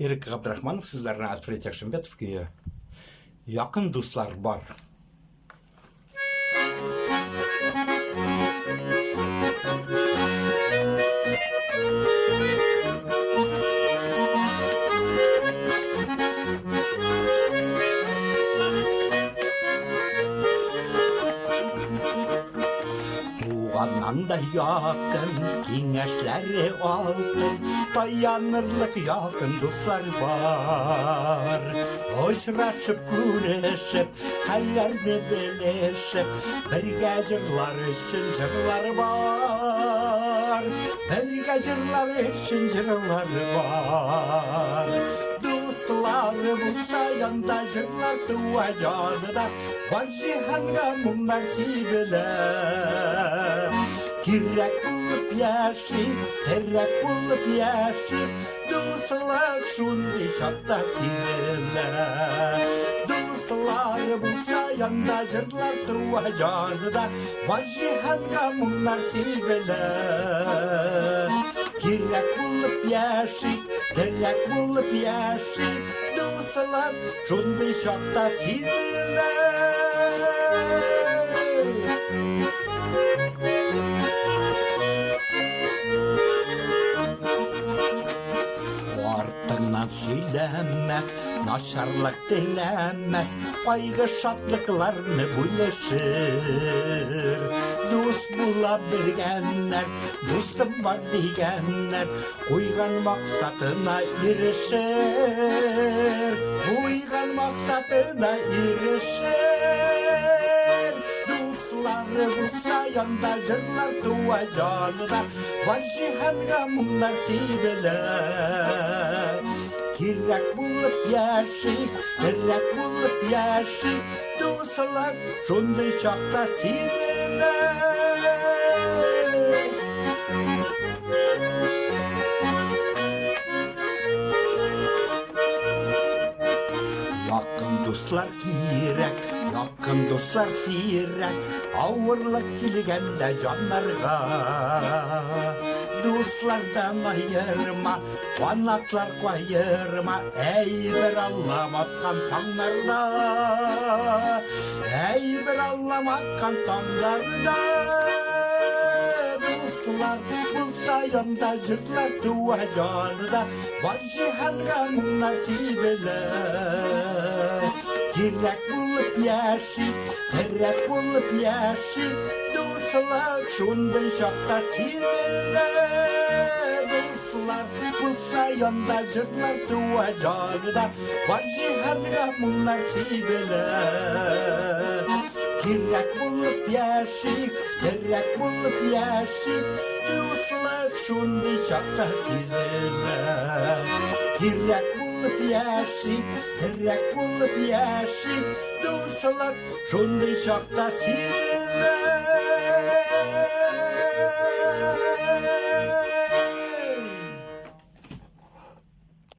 Erik Abdurahmanov sizlerine Alfred Yakşımbetov köyü. Yakın dostlar var. Tuğandan da yakın, kengişleri altın, dayanırlık yakın dostlar var. Hoşraşıp, güreşip, hallerini beleşip, birge jırlar için jırlar var. Birge jırlar için jırlar var. Dostlar bulsa yanda jırlar tuvacadı da, var cihanga mumlar sibile. Kirek bulup yaşayıp, terek bulup yaşayıp, dostlar şundi şatta sizlerle. Dostlar bulsa yanda jırlar tuvacadı da, var cihanga mumlar sibile. Kirek bulup yaşayıp, terek bulup yaşayıp, dostlar şundi şatta sizlerle. Артыңнан сөйлемес, нашарлық тілемес, қайғы шатлықларны бөлешір. Дос бола білгенler, достым бар дегенler, қойған мақсатына ерішір. Қойған мақсатына ерішір. Dostları bulsa yanda jırlar tuva canına, var cihanға мұңлар сибілі. Kirek bulup yaşayıp, terek bulup yaşayıp, dostlar şunday şakta sizlerle. Yakın dostlar kirek, yakın dostlar sirek, ağırlık kilgende canlarga. Dostlardan ayırma, kanatlar koyırma, ey bir Allah'ım atkan tanlarda. Ey bir Allah'ım atkan tanlarda. Dostlar bulsa yanda jırlar tuva canıda, var cihanға мұңлар sibile. Kirek bulup yaşayıp, terek bulup yaşayıp, dostlar şunday şakta sizlerle. Dostlar bulsa yanda jırlar tuva canıda, var cihanға мұңлар sibile. Kirek bulup yaşayıp, terek bulup yaşayıp, dostlar şunday şakta sizlerle. Kirek bulup yaşayıp, terek bulup yaşayıp, dostlar şunday şakta sizlerle.